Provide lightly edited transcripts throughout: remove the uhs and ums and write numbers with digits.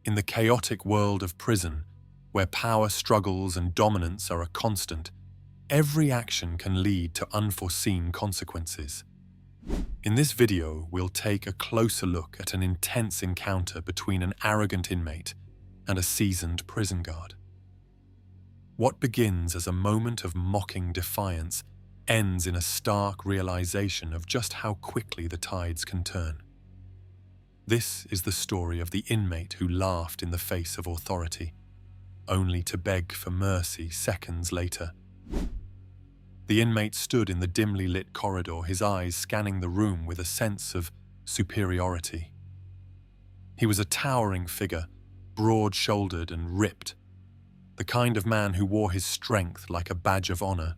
In the chaotic world of prison, where power struggles and dominance are a constant, every action can lead to unforeseen consequences. In this video, we'll take a closer look at an intense encounter between an arrogant inmate and a seasoned prison guard. What begins as a moment of mocking defiance ends in a stark realization of just how quickly the tides can turn. This is the story of the inmate who laughed in the face of authority, only to beg for mercy seconds later. The inmate stood in the dimly lit corridor, his eyes scanning the room with a sense of superiority. He was a towering figure, broad-shouldered and ripped, the kind of man who wore his strength like a badge of honor.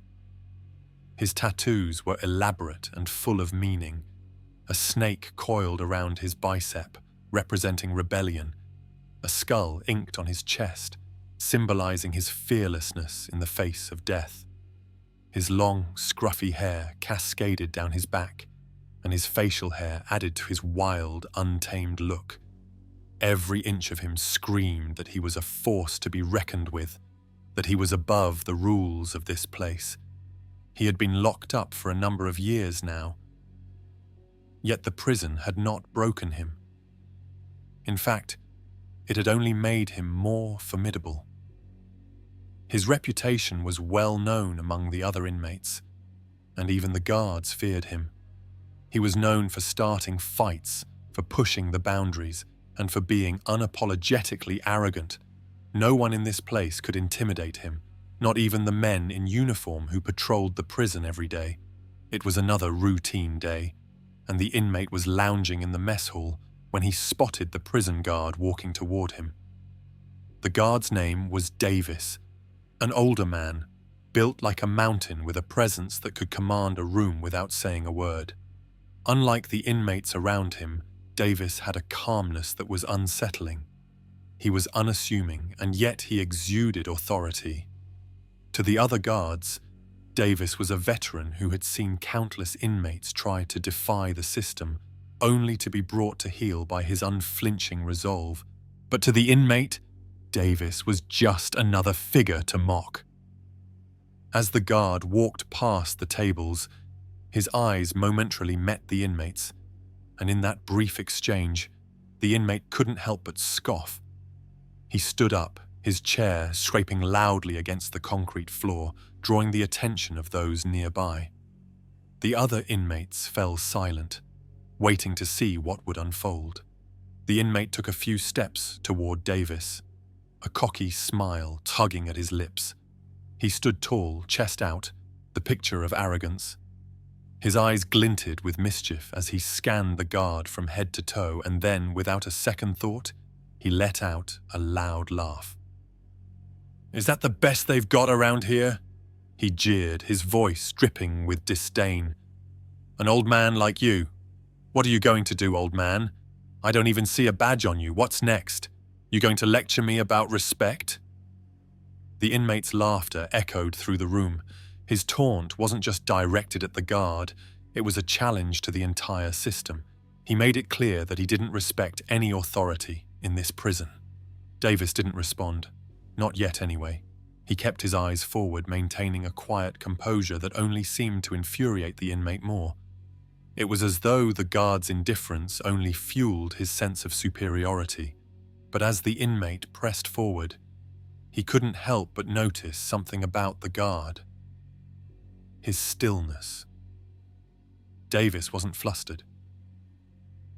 His tattoos were elaborate and full of meaning, a snake coiled around his bicep, representing rebellion, a skull inked on his chest, symbolizing his fearlessness in the face of death. His long, scruffy hair cascaded down his back, and his facial hair added to his wild, untamed look. Every inch of him screamed that he was a force to be reckoned with, that he was above the rules of this place. He had been locked up for a number of years now, yet the prison had not broken him. In fact, it had only made him more formidable. His reputation was well known among the other inmates, and even the guards feared him. He was known for starting fights, for pushing the boundaries, and for being unapologetically arrogant. No one in this place could intimidate him, not even the men in uniform who patrolled the prison every day. It was another routine day, and the inmate was lounging in the mess hall when he spotted the prison guard walking toward him. The guard's name was Davis, an older man, built like a mountain with a presence that could command a room without saying a word. Unlike the inmates around him, Davis had a calmness that was unsettling. He was unassuming, and yet he exuded authority. To the other guards, Davis was a veteran who had seen countless inmates try to defy the system, only to be brought to heel by his unflinching resolve. But to the inmate, Davis was just another figure to mock. As the guard walked past the tables, his eyes momentarily met the inmate's, and in that brief exchange, the inmate couldn't help but scoff. He stood up, his chair scraping loudly against the concrete floor, drawing the attention of those nearby. The other inmates fell silent, waiting to see what would unfold. The inmate took a few steps toward Davis, a cocky smile tugging at his lips. He stood tall, chest out, the picture of arrogance. His eyes glinted with mischief as he scanned the guard from head to toe, and then, without a second thought, he let out a loud laugh. "Is that the best they've got around here?" He jeered, his voice dripping with disdain. "An old man like you? What are you going to do, old man? I don't even see a badge on you. What's next? You going to lecture me about respect?" The inmate's laughter echoed through the room. His taunt wasn't just directed at the guard, it was a challenge to the entire system. He made it clear that he didn't respect any authority in this prison. Davis didn't respond. Not yet, anyway. He kept his eyes forward, maintaining a quiet composure that only seemed to infuriate the inmate more. It was as though the guard's indifference only fueled his sense of superiority. But as the inmate pressed forward, he couldn't help but notice something about the guard. His stillness. Davis wasn't flustered.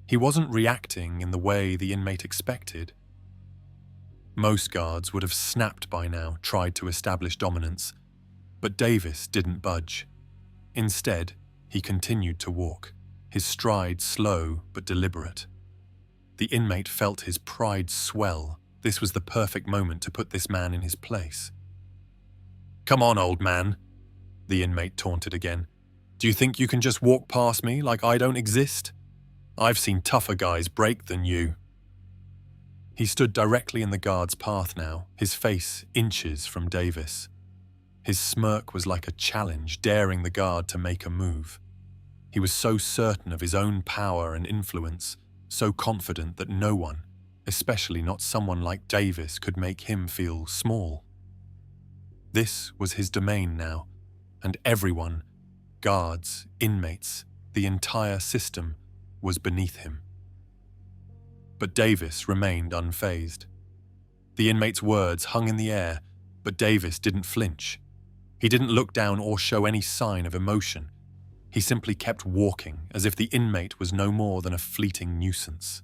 He wasn't reacting in the way the inmate expected. Most guards would have snapped by now, tried to establish dominance, but Davis didn't budge. Instead, he continued to walk, his stride slow but deliberate. The inmate felt his pride swell. This was the perfect moment to put this man in his place. "Come on, old man," the inmate taunted again. "Do you think you can just walk past me like I don't exist? I've seen tougher guys break than you." He stood directly in the guard's path now, his face inches from Davis. His smirk was like a challenge, daring the guard to make a move. He was so certain of his own power and influence, so confident that no one, especially not someone like Davis, could make him feel small. This was his domain now, and everyone, guards, inmates, the entire system, was beneath him. But Davis remained unfazed. The inmate's words hung in the air, but Davis didn't flinch. He didn't look down or show any sign of emotion. He simply kept walking, as if the inmate was no more than a fleeting nuisance.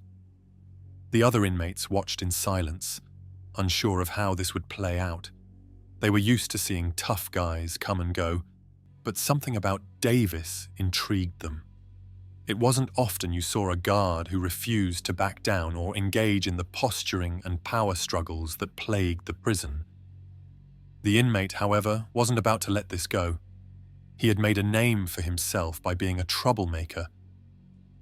The other inmates watched in silence, unsure of how this would play out. They were used to seeing tough guys come and go, but something about Davis intrigued them. It wasn't often you saw a guard who refused to back down or engage in the posturing and power struggles that plagued the prison. The inmate, however, wasn't about to let this go. He had made a name for himself by being a troublemaker,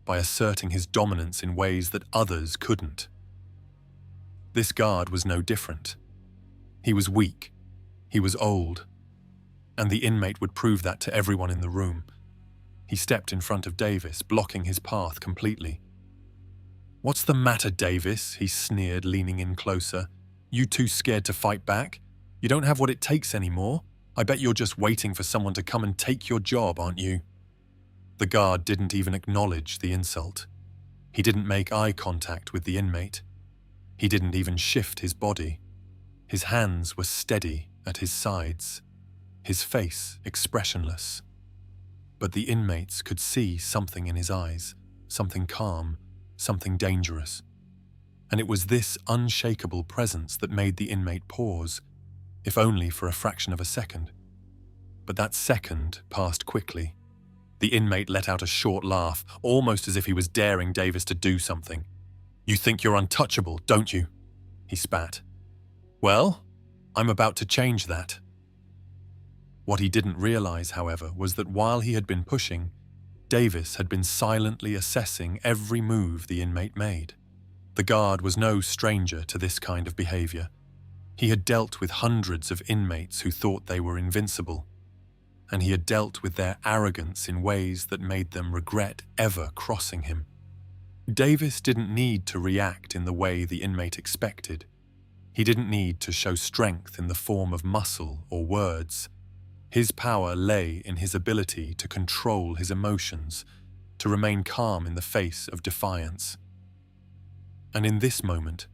by asserting his dominance in ways that others couldn't. This guard was no different. He was weak, he was old, and the inmate would prove that to everyone in the room. He stepped in front of Davis, blocking his path completely. "What's the matter, Davis?" he sneered, leaning in closer. "You too scared to fight back? You don't have what it takes anymore? I bet you're just waiting for someone to come and take your job, aren't you?" The guard didn't even acknowledge the insult. He didn't make eye contact with the inmate. He didn't even shift his body. His hands were steady at his sides, his face expressionless. But the inmates could see something in his eyes, something calm, something dangerous. And it was this unshakable presence that made the inmate pause, if only for a fraction of a second. But that second passed quickly. The inmate let out a short laugh, almost as if he was daring Davis to do something. "You think you're untouchable, don't you?" he spat. "Well, I'm about to change that." What he didn't realize, however, was that while he had been pushing, Davis had been silently assessing every move the inmate made. The guard was no stranger to this kind of behavior. He had dealt with hundreds of inmates who thought they were invincible, and he had dealt with their arrogance in ways that made them regret ever crossing him. Davis didn't need to react in the way the inmate expected. He didn't need to show strength in the form of muscle or words. His power lay in his ability to control his emotions, to remain calm in the face of defiance. And in this moment,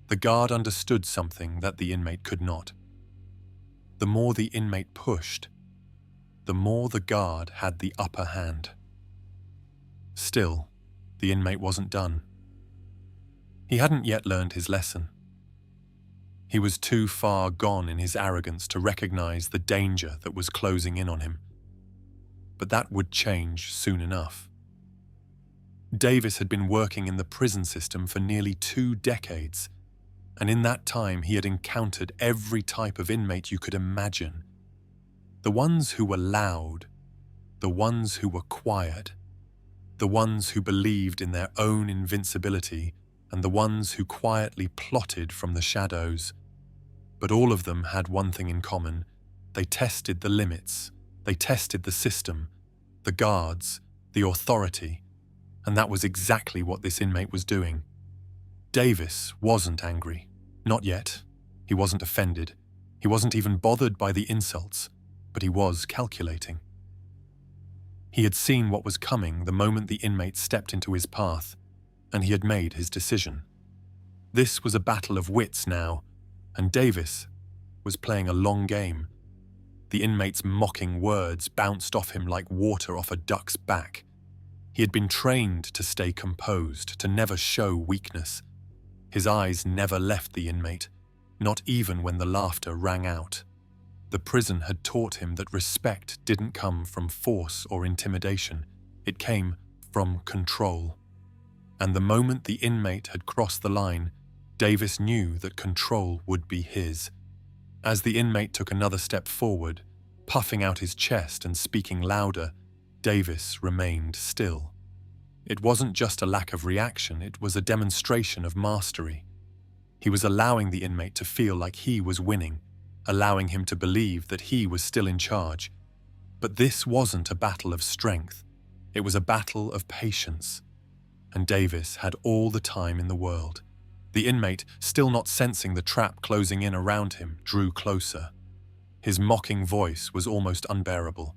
the guard understood something that the inmate could not. The more the inmate pushed, the more the guard had the upper hand. Still, the inmate wasn't done. He hadn't yet learned his lesson. He was too far gone in his arrogance to recognize the danger that was closing in on him. But that would change soon enough. Davis had been working in the prison system for nearly 2 decades, and in that time he had encountered every type of inmate you could imagine. The ones who were loud, the ones who were quiet, the ones who believed in their own invincibility, and the ones who quietly plotted from the shadows. But all of them had one thing in common. They tested the limits, they tested the system, the guards, the authority, and that was exactly what this inmate was doing. Davis wasn't angry. Not yet. He wasn't offended. He wasn't even bothered by the insults, but he was calculating. He had seen what was coming the moment the inmate stepped into his path, and he had made his decision. This was a battle of wits now, and Davis was playing a long game. The inmate's mocking words bounced off him like water off a duck's back. He had been trained to stay composed, to never show weakness. His eyes never left the inmate, not even when the laughter rang out. The prison had taught him that respect didn't come from force or intimidation. It came from control. And the moment the inmate had crossed the line, Davis knew that control would be his. As the inmate took another step forward, puffing out his chest and speaking louder, Davis remained still. It wasn't just a lack of reaction, it was a demonstration of mastery. He was allowing the inmate to feel like he was winning, allowing him to believe that he was still in charge. But this wasn't a battle of strength, it was a battle of patience. And Davis had all the time in the world. The inmate, still not sensing the trap closing in around him, drew closer. His mocking voice was almost unbearable.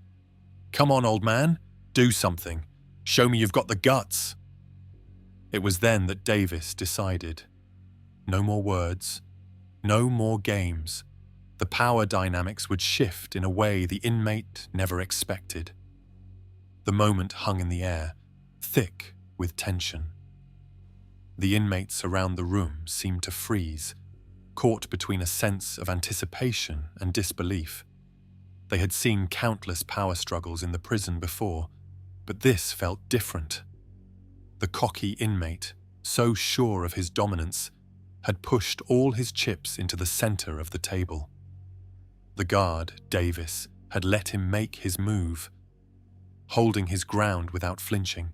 "Come on, old man, do something. Show me you've got the guts." It was then that Davis decided. No more words, no more games. The power dynamics would shift in a way the inmate never expected. The moment hung in the air, thick with tension. The inmates around the room seemed to freeze, caught between a sense of anticipation and disbelief. They had seen countless power struggles in the prison before, but this felt different. The cocky inmate, so sure of his dominance, had pushed all his chips into the center of the table. The guard, Davis, had let him make his move, holding his ground without flinching.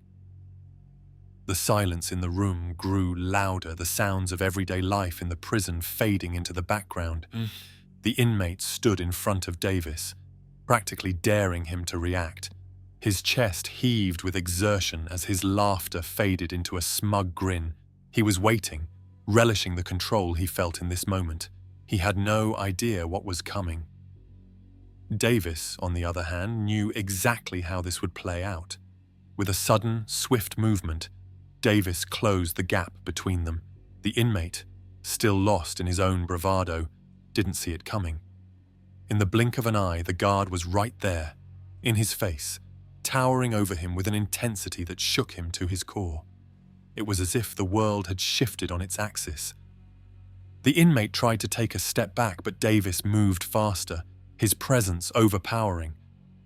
The silence in the room grew louder, the sounds of everyday life in the prison fading into the background. The inmate stood in front of Davis, practically daring him to react. His chest heaved with exertion as his laughter faded into a smug grin. He was waiting, relishing the control he felt in this moment. He had no idea what was coming. Davis, on the other hand, knew exactly how this would play out. With a sudden, swift movement, Davis closed the gap between them. The inmate, still lost in his own bravado, didn't see it coming. In the blink of an eye, the guard was right there, in his face, towering over him with an intensity that shook him to his core. It was as if the world had shifted on its axis. The inmate tried to take a step back, but Davis moved faster, his presence overpowering.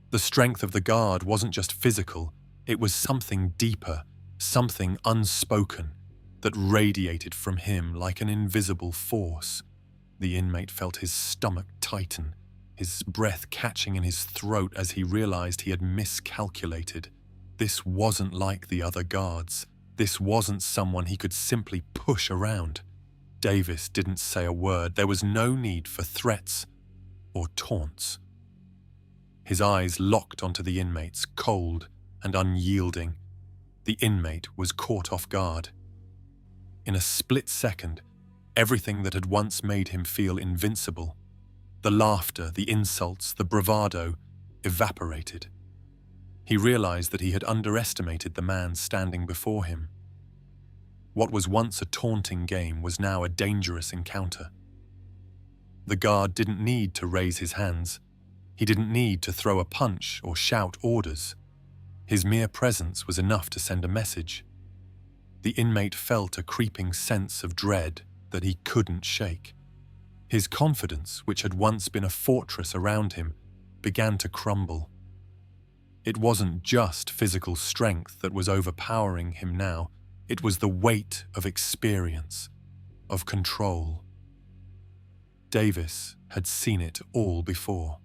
The strength of the guard wasn't just physical, it was something deeper, something unspoken, that radiated from him like an invisible force. The inmate felt his stomach tighten, his breath catching in his throat as he realized he had miscalculated. This wasn't like the other guards. This wasn't someone he could simply push around. Davis didn't say a word. There was no need for threats or taunts. His eyes locked onto the inmate's, cold and unyielding. The inmate was caught off guard. In a split second, everything that had once made him feel invincible, the laughter, the insults, the bravado, evaporated. He realized that he had underestimated the man standing before him. What was once a taunting game was now a dangerous encounter. The guard didn't need to raise his hands. He didn't need to throw a punch or shout orders. His mere presence was enough to send a message. The inmate felt a creeping sense of dread that he couldn't shake. His confidence, which had once been a fortress around him, began to crumble. It wasn't just physical strength that was overpowering him now. It was the weight of experience, of control. Davis had seen it all before.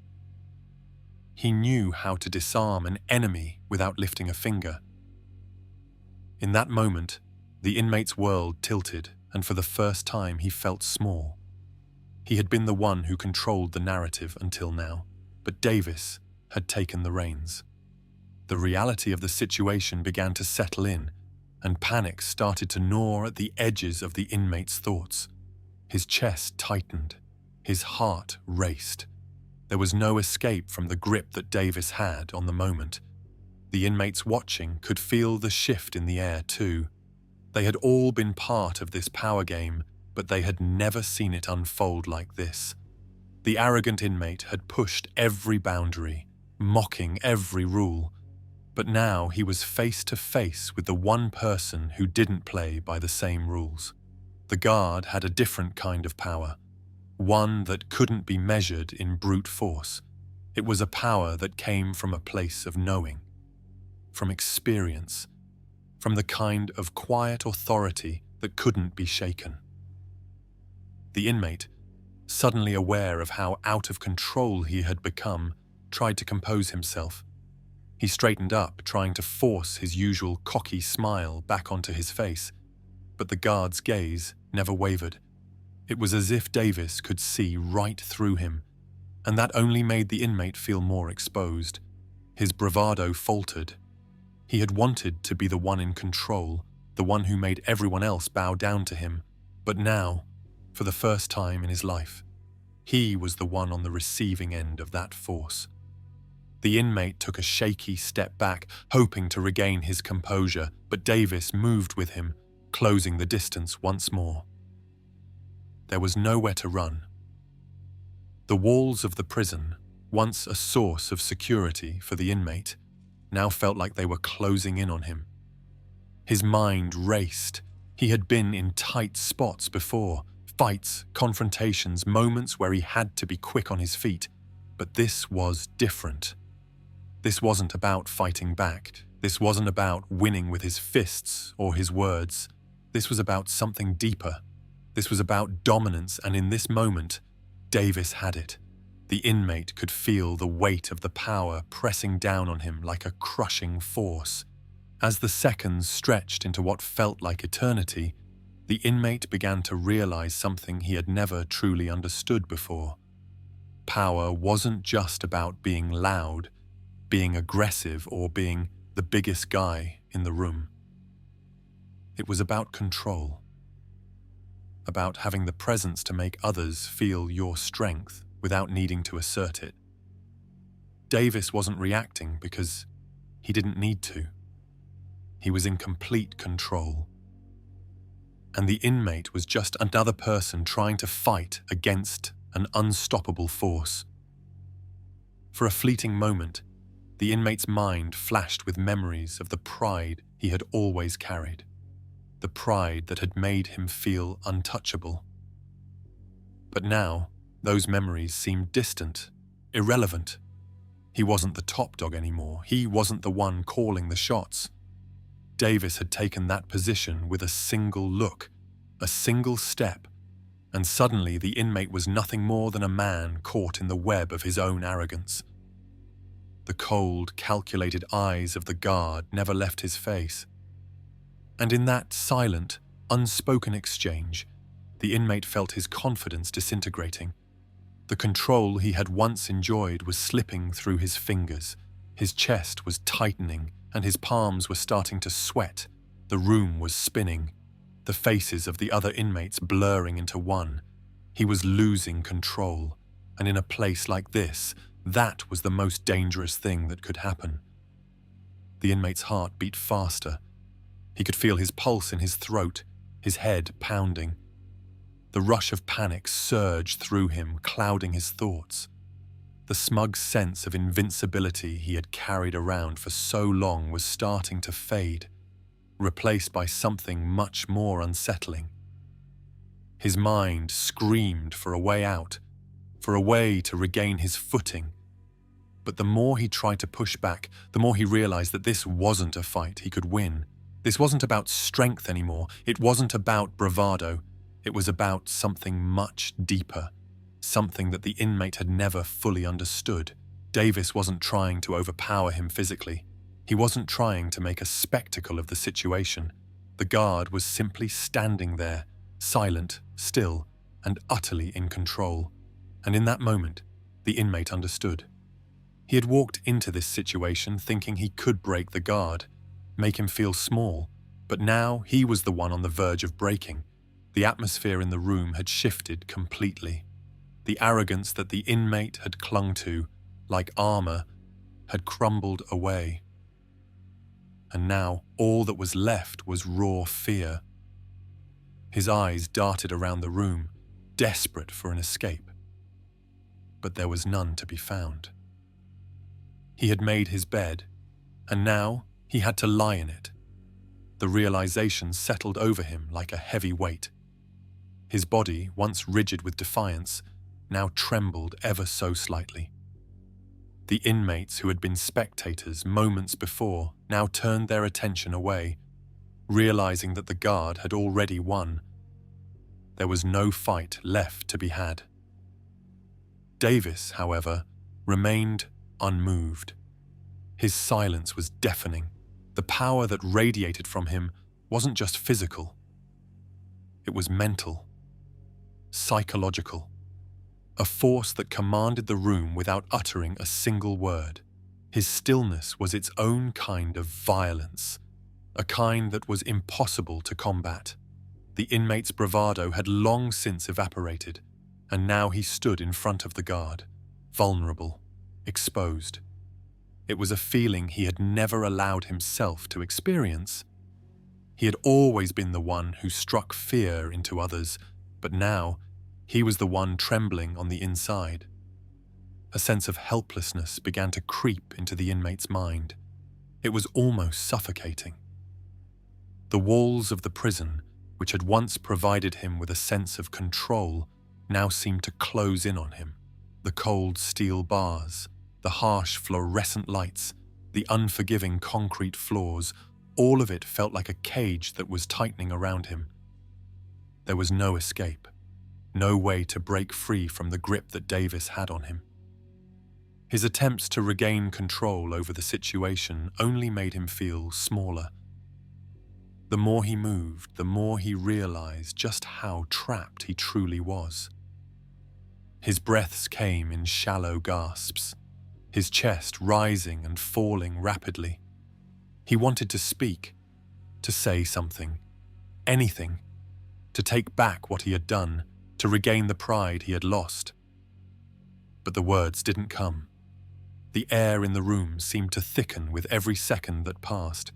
He knew how to disarm an enemy without lifting a finger. In that moment, the inmate's world tilted, and for the first time he felt small. He had been the one who controlled the narrative until now, but Davis had taken the reins. The reality of the situation began to settle in, and panic started to gnaw at the edges of the inmate's thoughts. His chest tightened, his heart raced. There was no escape from the grip that Davis had on the moment. The inmates watching could feel the shift in the air too. They had all been part of this power game, but they had never seen it unfold like this. The arrogant inmate had pushed every boundary, mocking every rule, but now he was face to face with the one person who didn't play by the same rules. The guard had a different kind of power, one that couldn't be measured in brute force. It was a power that came from a place of knowing, from experience, from the kind of quiet authority that couldn't be shaken. The inmate, suddenly aware of how out of control he had become, tried to compose himself. He straightened up, trying to force his usual cocky smile back onto his face, but the guard's gaze never wavered. It was as if Davis could see right through him, and that only made the inmate feel more exposed. His bravado faltered. He had wanted to be the one in control, the one who made everyone else bow down to him, But now, for the first time in his life, he was the one on the receiving end of that force. The inmate took a shaky step back, hoping to regain his composure, but Davis moved with him, closing the distance once more. There was nowhere to run. The walls of the prison, once a source of security for the inmate, now felt like they were closing in on him. His mind raced. He had been in tight spots before, fights, confrontations, moments where he had to be quick on his feet. But this was different. This wasn't about fighting back. This wasn't about winning with his fists or his words. This was about something deeper. This was about dominance, and in this moment, Davis had it. The inmate could feel the weight of the power pressing down on him like a crushing force. As the seconds stretched into what felt like eternity, the inmate began to realize something he had never truly understood before. Power wasn't just about being loud, being aggressive, or being the biggest guy in the room. It was about control, about having the presence to make others feel your strength without needing to assert it. Davis wasn't reacting because he didn't need to. He was in complete control. And the inmate was just another person trying to fight against an unstoppable force. For a fleeting moment, the inmate's mind flashed with memories of the pride he had always carried, the pride that had made him feel untouchable. But now, those memories seemed distant, irrelevant. He wasn't the top dog anymore. He wasn't the one calling the shots. Davis had taken that position with a single look, a single step, and suddenly the inmate was nothing more than a man caught in the web of his own arrogance. The cold, calculated eyes of the guard never left his face. And in that silent, unspoken exchange, the inmate felt his confidence disintegrating. The control he had once enjoyed was slipping through his fingers. His chest was tightening, and his palms were starting to sweat. The room was spinning, the faces of the other inmates blurring into one. He was losing control, and in a place like this, that was the most dangerous thing that could happen. The inmate's heart beat faster. He could feel his pulse in his throat, his head pounding. The rush of panic surged through him, clouding his thoughts. The smug sense of invincibility he had carried around for so long was starting to fade, replaced by something much more unsettling. His mind screamed for a way out, for a way to regain his footing. But the more he tried to push back, the more he realized that this wasn't a fight he could win. This wasn't about strength anymore. It wasn't about bravado. It was about something much deeper, something that the inmate had never fully understood. Davis wasn't trying to overpower him physically. He wasn't trying to make a spectacle of the situation. The guard was simply standing there, silent, still, and utterly in control. And in that moment, the inmate understood. He had walked into this situation thinking he could break the guard, make him feel small, but now he was the one on the verge of breaking. The atmosphere in the room had shifted completely. The arrogance that the inmate had clung to, like armor, had crumbled away. And now all that was left was raw fear. His eyes darted around the room, desperate for an escape. But there was none to be found. He had made his bed, and now he had to lie in it. The realization settled over him like a heavy weight. His body, once rigid with defiance, now trembled ever so slightly. The inmates who had been spectators moments before now turned their attention away, realizing that the guard had already won. There was no fight left to be had. Davis, however, remained unmoved. His silence was deafening. The power that radiated from him wasn't just physical. It was mental, psychological. A force that commanded the room without uttering a single word. His stillness was its own kind of violence, a kind that was impossible to combat. The inmate's bravado had long since evaporated, and now he stood in front of the guard, vulnerable, exposed. It was a feeling he had never allowed himself to experience. He had always been the one who struck fear into others, but now he was the one trembling on the inside. A sense of helplessness began to creep into the inmate's mind. It was almost suffocating. The walls of the prison, which had once provided him with a sense of control, now seemed to close in on him. The cold steel bars, the harsh fluorescent lights, the unforgiving concrete floors, all of it felt like a cage that was tightening around him. There was no escape, no way to break free from the grip that Davis had on him. His attempts to regain control over the situation only made him feel smaller. The more he moved, the more he realized just how trapped he truly was. His breaths came in shallow gasps, his chest rising and falling rapidly. He wanted to speak, to say something, anything, to take back what he had done, to regain the pride he had lost. But the words didn't come. The air in the room seemed to thicken with every second that passed,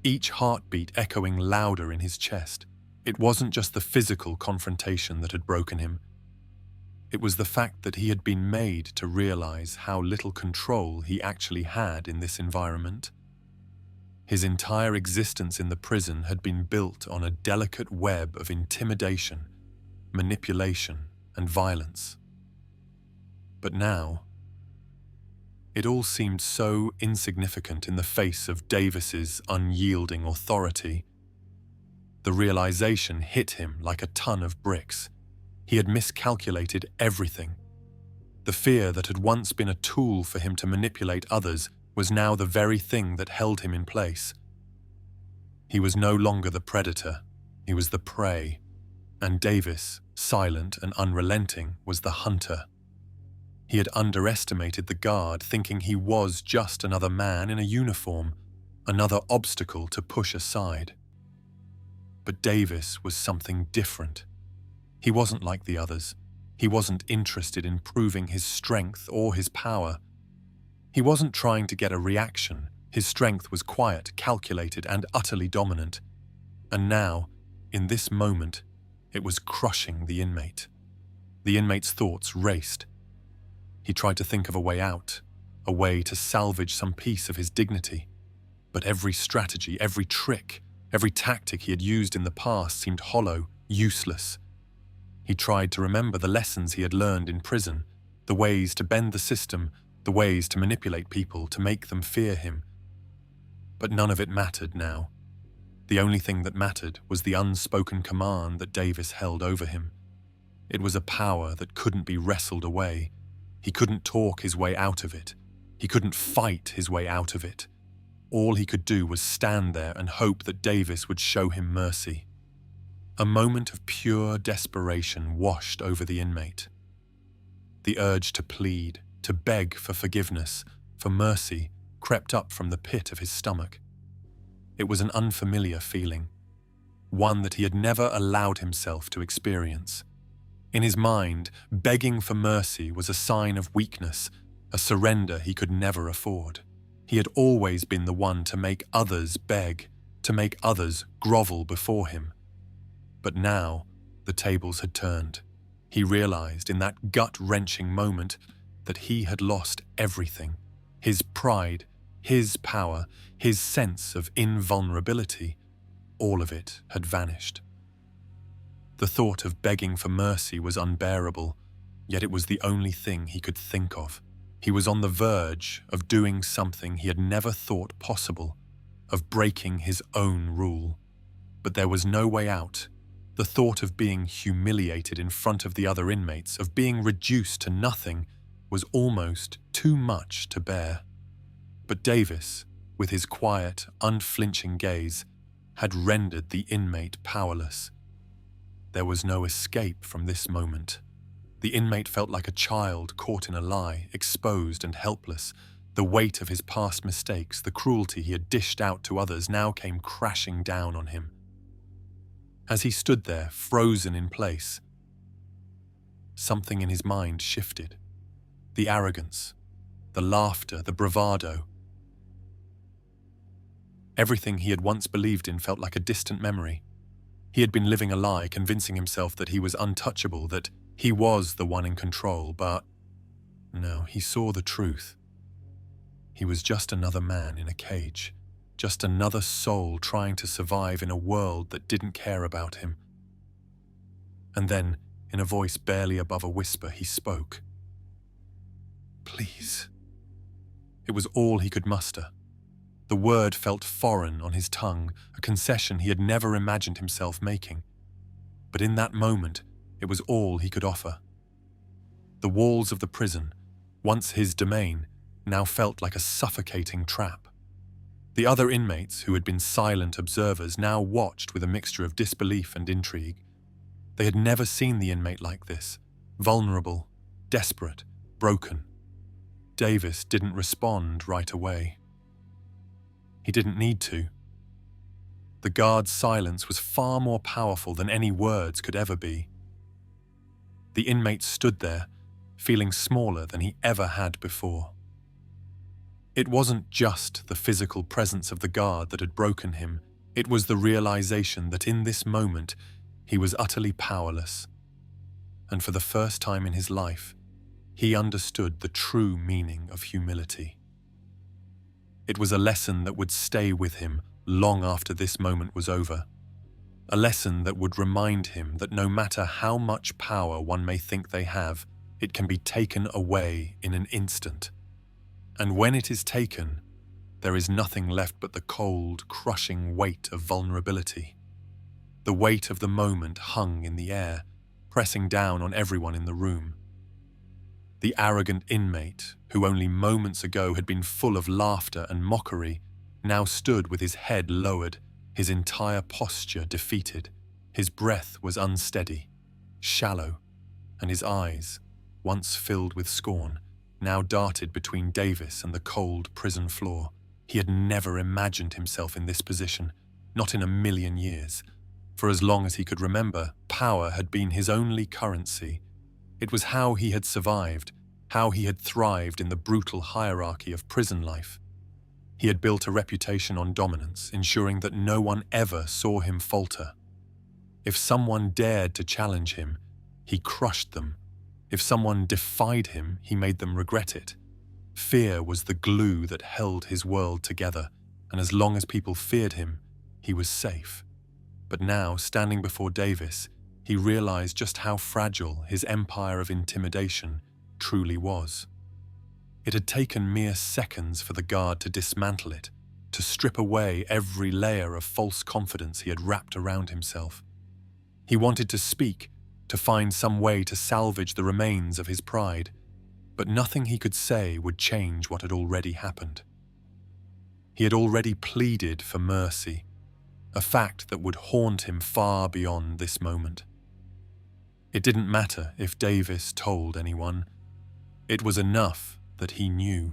each heartbeat echoing louder in his chest. It wasn't just the physical confrontation that had broken him. It was the fact that he had been made to realize how little control he actually had in this environment. His entire existence in the prison had been built on a delicate web of intimidation, manipulation, and violence. But now, it all seemed so insignificant in the face of Davis's unyielding authority. The realization hit him like a ton of bricks. He had miscalculated everything. The fear that had once been a tool for him to manipulate others was now the very thing that held him in place. He was no longer the predator, he was the prey, and Davis, silent and unrelenting, was the hunter. He had underestimated the guard, thinking he was just another man in a uniform, another obstacle to push aside. But Davis was something different. He wasn't like the others. He wasn't interested in proving his strength or his power. He wasn't trying to get a reaction. His strength was quiet, calculated, and utterly dominant. And now, in this moment, it was crushing the inmate. The inmate's thoughts raced. He tried to think of a way out, a way to salvage some piece of his dignity. But every strategy, every trick, every tactic he had used in the past seemed hollow, useless. He tried to remember the lessons he had learned in prison, the ways to bend the system, the ways to manipulate people, to make them fear him. But none of it mattered now. The only thing that mattered was the unspoken command that Davis held over him. It was a power that couldn't be wrestled away. He couldn't talk his way out of it. He couldn't fight his way out of it. All he could do was stand there and hope that Davis would show him mercy. A moment of pure desperation washed over the inmate. The urge to plead, to beg for forgiveness, for mercy, crept up from the pit of his stomach. It was an unfamiliar feeling, one that he had never allowed himself to experience. In his mind, begging for mercy was a sign of weakness, a surrender he could never afford. He had always been the one to make others beg, to make others grovel before him. But now, the tables had turned. He realized in that gut-wrenching moment that he had lost everything. His pride, his power, his sense of invulnerability, all of it had vanished. The thought of begging for mercy was unbearable, yet it was the only thing he could think of. He was on the verge of doing something he had never thought possible, of breaking his own rule. But there was no way out. The thought of being humiliated in front of the other inmates, of being reduced to nothing, was almost too much to bear. But Davis, with his quiet, unflinching gaze, had rendered the inmate powerless. There was no escape from this moment. The inmate felt like a child caught in a lie, exposed and helpless. The weight of his past mistakes, the cruelty he had dished out to others, now came crashing down on him. As he stood there, frozen in place, something in his mind shifted. The arrogance, the laughter, the bravado. Everything he had once believed in felt like a distant memory. He had been living a lie, convincing himself that he was untouchable, that he was the one in control, but no, he saw the truth. He was just another man in a cage, just another soul trying to survive in a world that didn't care about him. And then, in a voice barely above a whisper, he spoke. Please. It was all he could muster. The word felt foreign on his tongue, a concession he had never imagined himself making. But in that moment, it was all he could offer. The walls of the prison, once his domain, now felt like a suffocating trap. The other inmates, who had been silent observers, now watched with a mixture of disbelief and intrigue. They had never seen the inmate like this, vulnerable, desperate, broken. Davis didn't respond right away. He didn't need to. The guard's silence was far more powerful than any words could ever be. The inmate stood there, feeling smaller than he ever had before. It wasn't just the physical presence of the guard that had broken him, it was the realization that in this moment he was utterly powerless. And for the first time in his life, he understood the true meaning of humility. It was a lesson that would stay with him long after this moment was over. A lesson that would remind him that no matter how much power one may think they have, it can be taken away in an instant. And when it is taken, there is nothing left but the cold, crushing weight of vulnerability. The weight of the moment hung in the air, pressing down on everyone in the room. The arrogant inmate, who only moments ago had been full of laughter and mockery, now stood with his head lowered, his entire posture defeated. His breath was unsteady, shallow, and his eyes, once filled with scorn, now darted between Davis and the cold prison floor. He had never imagined himself in this position, not in a million years. For as long as he could remember, power had been his only currency. It was how he had survived, how he had thrived in the brutal hierarchy of prison life. He had built a reputation on dominance, ensuring that no one ever saw him falter. If someone dared to challenge him, he crushed them. If someone defied him, he made them regret it. Fear was the glue that held his world together, and as long as people feared him, he was safe. But now, standing before Davis, he realized just how fragile his empire of intimidation truly was. It had taken mere seconds for the guard to dismantle it, to strip away every layer of false confidence he had wrapped around himself. He wanted to speak, to find some way to salvage the remains of his pride, but nothing he could say would change what had already happened. He had already pleaded for mercy, a fact that would haunt him far beyond this moment. It didn't matter if Davis told anyone. It was enough that he knew.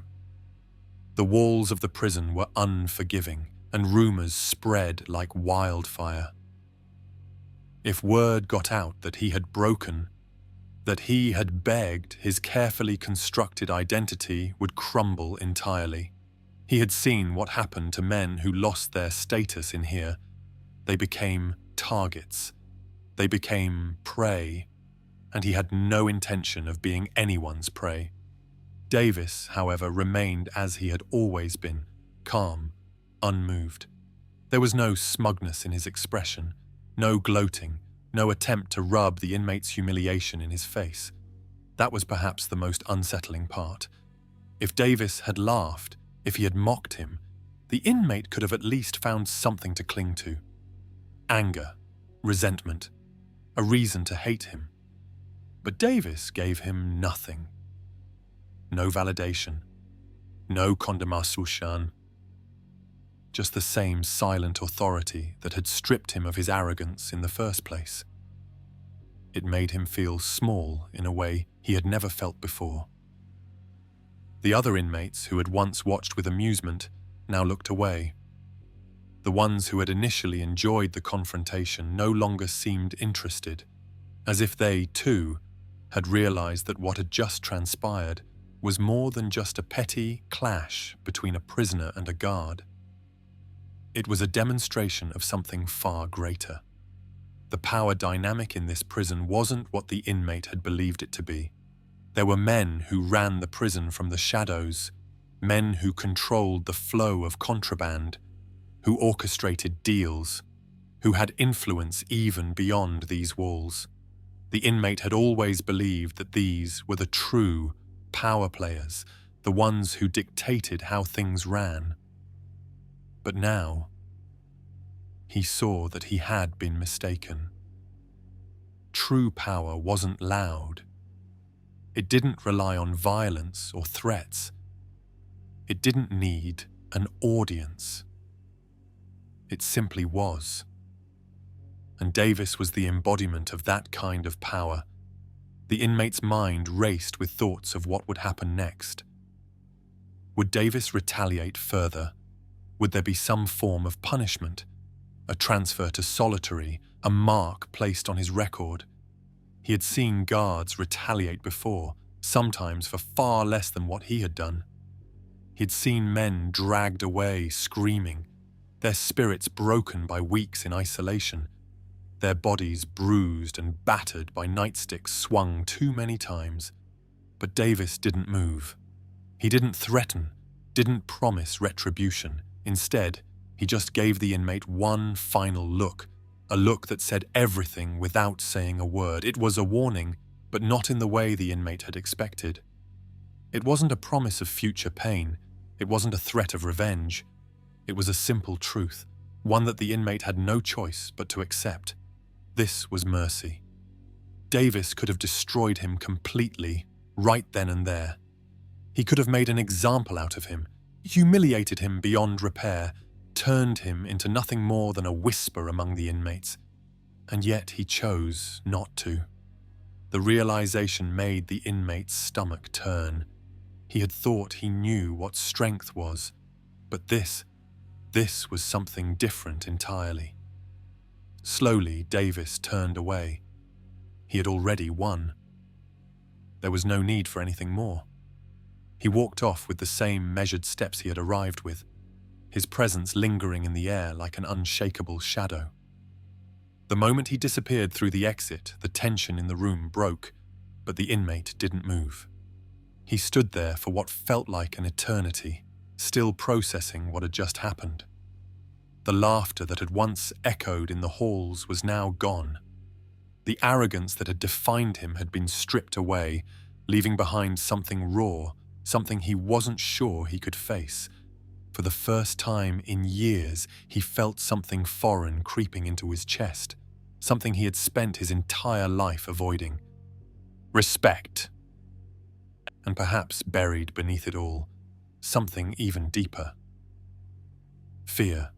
The walls of the prison were unforgiving, and rumors spread like wildfire. If word got out that he had broken, that he had begged, his carefully constructed identity would crumble entirely. He had seen what happened to men who lost their status in here. They became targets. They became prey, and he had no intention of being anyone's prey. Davis, however, remained as he had always been, calm, unmoved. There was no smugness in his expression, no gloating, no attempt to rub the inmate's humiliation in his face. That was perhaps the most unsettling part. If Davis had laughed, if he had mocked him, the inmate could have at least found something to cling to. Anger, resentment, a reason to hate him. But Davis gave him nothing. No validation, no condemnation, just the same silent authority that had stripped him of his arrogance in the first place. It made him feel small in a way he had never felt before. The other inmates, who had once watched with amusement, now looked away. The ones who had initially enjoyed the confrontation no longer seemed interested, as if they, too, had realized that what had just transpired was more than just a petty clash between a prisoner and a guard. It was a demonstration of something far greater. The power dynamic in this prison wasn't what the inmate had believed it to be. There were men who ran the prison from the shadows, men who controlled the flow of contraband, who orchestrated deals, who had influence even beyond these walls. The inmate had always believed that these were the true power players, the ones who dictated how things ran. But now, he saw that he had been mistaken. True power wasn't loud. It didn't rely on violence or threats. It didn't need an audience. It simply was. And Davis was the embodiment of that kind of power. The inmate's mind raced with thoughts of what would happen next. Would Davis retaliate further? Would there be some form of punishment? A transfer to solitary, a mark placed on his record? He had seen guards retaliate before, sometimes for far less than what he had done. He had seen men dragged away screaming, their spirits broken by weeks in isolation, their bodies bruised and battered by nightsticks swung too many times. But Davis didn't move. He didn't threaten, didn't promise retribution. Instead, he just gave the inmate one final look, a look that said everything without saying a word. It was a warning, but not in the way the inmate had expected. It wasn't a promise of future pain. It wasn't a threat of revenge. It was a simple truth, one that the inmate had no choice but to accept. This was mercy. Davis could have destroyed him completely, right then and there. He could have made an example out of him, humiliated him beyond repair, turned him into nothing more than a whisper among the inmates. And yet he chose not to. The realization made the inmate's stomach turn. He had thought he knew what strength was, but this was something different entirely. Slowly, Davis turned away. He had already won. There was no need for anything more. He walked off with the same measured steps he had arrived with, his presence lingering in the air like an unshakable shadow. The moment he disappeared through the exit, the tension in the room broke, but the inmate didn't move. He stood there for what felt like an eternity, still processing what had just happened. The laughter that had once echoed in the halls was now gone. The arrogance that had defined him had been stripped away, leaving behind something raw, something he wasn't sure he could face. For the first time in years, he felt something foreign creeping into his chest, something he had spent his entire life avoiding. Respect. And perhaps buried beneath it all, something even deeper. Fear.